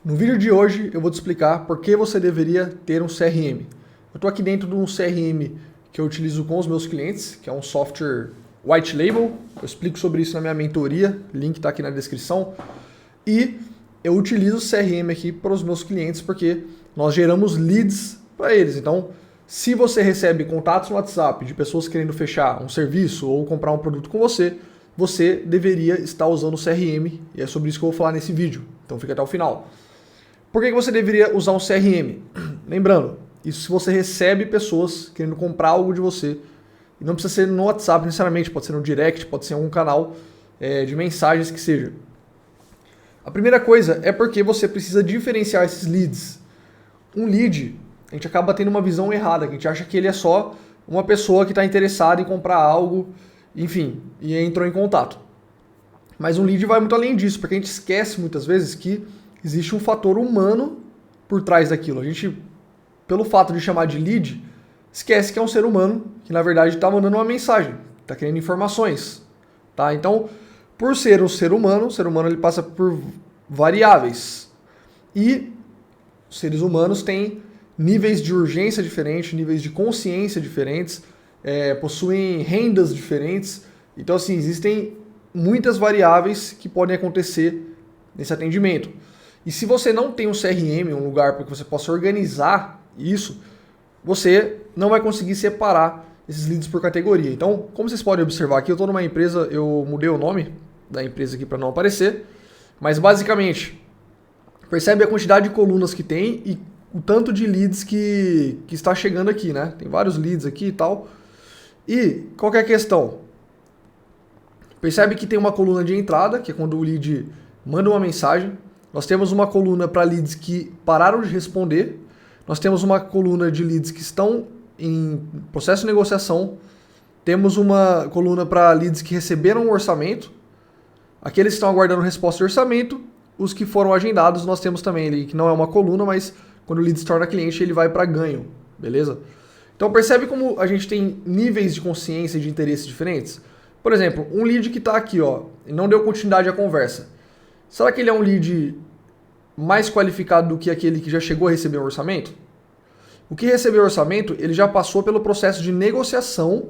No vídeo de hoje eu vou te explicar por que você deveria ter um CRM. Eu estou aqui dentro de um CRM que eu utilizo com os meus clientes, que é um software white label. Eu explico sobre isso na minha mentoria, o link está aqui na descrição. E eu utilizo o CRM aqui para os meus clientes porque nós geramos leads para eles. Então, se você recebe contatos no WhatsApp de pessoas querendo fechar um serviço ou comprar um produto com você, você deveria estar usando o CRM, e é sobre isso que eu vou falar nesse vídeo. Então fica até o final. Por que você deveria usar um CRM? Lembrando, isso se você recebe pessoas querendo comprar algo de você, e não precisa ser no WhatsApp necessariamente, pode ser no direct, pode ser em algum canal de mensagens que seja. A primeira coisa é porque você precisa diferenciar esses leads. Um lead, a gente acaba tendo uma visão errada, que a gente acha que ele é só uma pessoa que está interessada em comprar algo, enfim, e entrou em contato. Mas um lead vai muito além disso, porque a gente esquece muitas vezes que existe um fator humano por trás daquilo. A gente, pelo fato de chamar de lead, esquece que é um ser humano que na verdade está mandando uma mensagem, está querendo informações. Tá? Então, por ser um ser humano, o ser humano ele passa por variáveis. E os seres humanos têm níveis de urgência diferentes, níveis de consciência diferentes, possuem rendas diferentes. Então, assim, existem muitas variáveis que podem acontecer nesse atendimento. E se você não tem um CRM, um lugar para que você possa organizar isso, você não vai conseguir separar esses leads por categoria. Então, como vocês podem observar aqui, eu estou numa empresa, eu mudei o nome da empresa aqui para não aparecer, mas basicamente, percebe a quantidade de colunas que tem e o tanto de leads que está chegando aqui, né? Tem vários leads aqui e tal. E qual que é a questão? Percebe que tem uma coluna de entrada, que é quando o lead manda uma mensagem. Nós temos uma coluna para leads que pararam de responder. Nós temos uma coluna de leads que estão em processo de negociação. Temos uma coluna para leads que receberam um orçamento. Aqueles que estão aguardando resposta de orçamento. Os que foram agendados, nós temos também ali, que não é uma coluna, mas quando o lead se torna cliente, ele vai para ganho, beleza? Então percebe como a gente tem níveis de consciência e de interesse diferentes? Por exemplo, um lead que está aqui, ó, e não deu continuidade à conversa. Será que ele é um lead mais qualificado do que aquele que já chegou a receber o orçamento? O que recebeu o orçamento, ele já passou pelo processo de negociação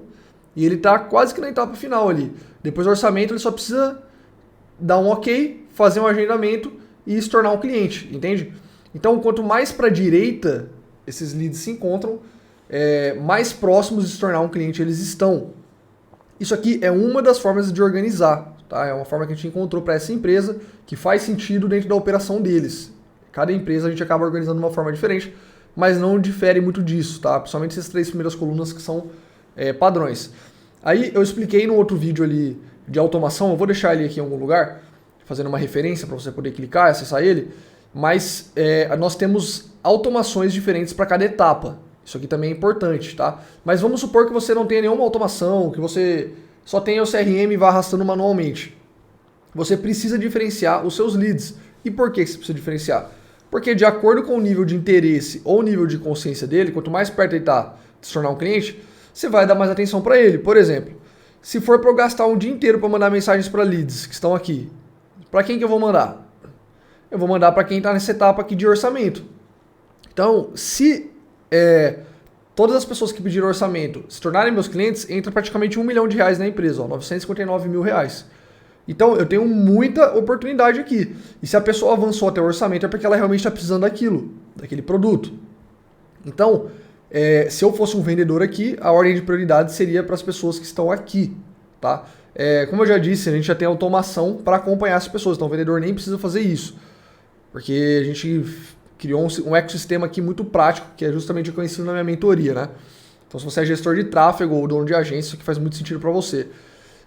e ele está quase que na etapa final ali. Depois do orçamento, ele só precisa dar um ok, fazer um agendamento e se tornar um cliente, entende? Então, quanto mais para a direita esses leads se encontram, mais próximos de se tornar um cliente eles estão. Isso aqui é uma das formas de organizar, tá? É uma forma que a gente encontrou para essa empresa que faz sentido dentro da operação deles. Cada empresa a gente acaba organizando de uma forma diferente, mas não difere muito disso, tá? Principalmente essas 3 primeiras colunas que são padrões. Aí eu expliquei no outro vídeo ali de automação, eu vou deixar ele aqui em algum lugar, fazendo uma referência para você poder clicar e acessar ele, mas nós temos automações diferentes para cada etapa. Isso aqui também é importante, tá? Mas vamos supor que você não tenha nenhuma automação, que você só tenha o CRM e vá arrastando manualmente. Você precisa diferenciar os seus leads. E por que você precisa diferenciar? Porque de acordo com o nível de interesse ou o nível de consciência dele, quanto mais perto ele está de se tornar um cliente, você vai dar mais atenção para ele. Por exemplo, se for para eu gastar um dia inteiro para mandar mensagens para leads que estão aqui, para quem que eu vou mandar? Eu vou mandar para quem está nessa etapa aqui de orçamento. Então, se todas as pessoas que pediram orçamento se tornarem meus clientes, entra praticamente R$1 milhão na empresa, ó, 959 mil reais. Então, eu tenho muita oportunidade aqui. E se a pessoa avançou até o orçamento, é porque ela realmente está precisando daquele produto. Então, se eu fosse um vendedor aqui, a ordem de prioridade seria para as pessoas que estão aqui, tá? Como eu já disse, a gente já tem automação para acompanhar as pessoas, então o vendedor nem precisa fazer isso, porque a gente criou um ecossistema aqui muito prático, que é justamente o que eu ensino na minha mentoria, né? Então, se você é gestor de tráfego ou dono de agência, isso aqui faz muito sentido para você.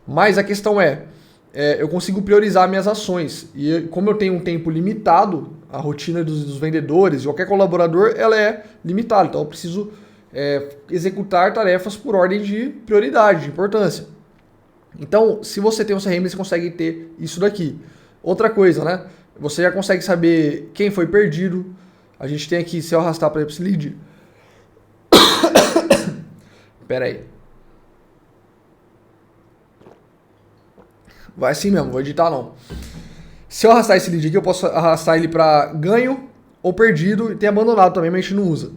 Mas a questão eu consigo priorizar minhas ações, e como eu tenho um tempo limitado, a rotina dos vendedores, de qualquer colaborador, ela é limitada, então eu preciso executar tarefas por ordem de prioridade, de importância. Então, se você tem um CRM, você consegue ter isso daqui. Outra coisa, né? Você já consegue saber quem foi perdido. A gente tem aqui, se eu arrastar para esse lead... Pera aí. Vai assim mesmo, vou editar não. Se eu arrastar esse lead aqui, eu posso arrastar ele para ganho ou perdido e ter abandonado também, mas a gente não usa.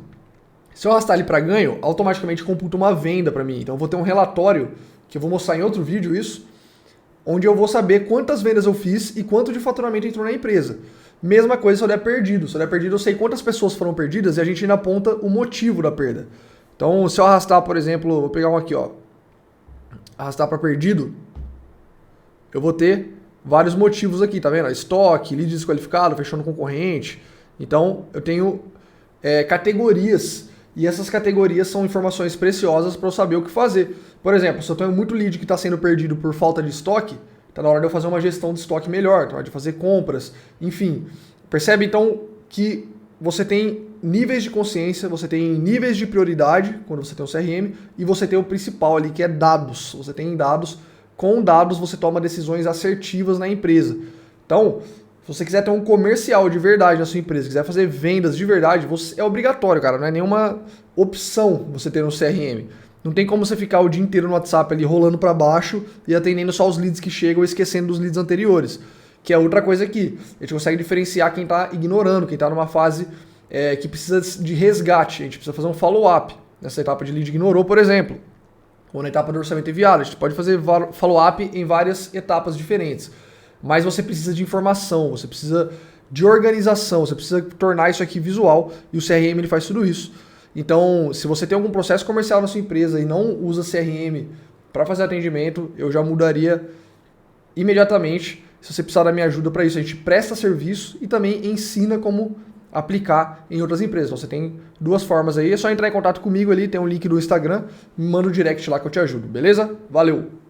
Se eu arrastar ele para ganho, automaticamente computa uma venda para mim. Então eu vou ter um relatório, que eu vou mostrar em outro vídeo isso, onde eu vou saber quantas vendas eu fiz e quanto de faturamento entrou na empresa. Mesma coisa se eu der perdido. Se eu der perdido, eu sei quantas pessoas foram perdidas e a gente ainda aponta o motivo da perda. Então, se eu arrastar, por exemplo, vou pegar um aqui, ó, arrastar para perdido, eu vou ter vários motivos aqui, tá vendo? Estoque, lead desqualificado, fechando concorrente. Então, eu tenho categorias, e essas categorias são informações preciosas para eu saber o que fazer. Por exemplo, se eu tenho muito lead que está sendo perdido por falta de estoque, está na hora de eu fazer uma gestão de estoque melhor, tá na hora de fazer compras, enfim. Percebe então que você tem níveis de consciência, você tem níveis de prioridade quando você tem o CRM e você tem o principal ali que é dados. Você tem dados, com dados você toma decisões assertivas na empresa. Então, se você quiser ter um comercial de verdade na sua empresa, quiser fazer vendas de verdade, é obrigatório, cara, não é nenhuma opção você ter um CRM. Não tem como você ficar o dia inteiro no WhatsApp ali rolando para baixo e atendendo só os leads que chegam e esquecendo dos leads anteriores. Que é outra coisa aqui. A gente consegue diferenciar quem está ignorando, quem está numa fase que precisa de resgate. A gente precisa fazer um follow-up nessa etapa de lead ignorou, por exemplo. Ou na etapa do orçamento enviado. A gente pode fazer follow-up em várias etapas diferentes. Mas você precisa de informação, você precisa de organização, você precisa tornar isso aqui visual. E o CRM ele faz tudo isso. Então, se você tem algum processo comercial na sua empresa e não usa CRM para fazer atendimento, eu já mudaria imediatamente. Se você precisar da minha ajuda para isso, a gente presta serviço e também ensina como aplicar em outras empresas. Então, você tem duas formas aí, é só entrar em contato comigo ali, tem um link do Instagram, me manda um direct lá que eu te ajudo, beleza? Valeu!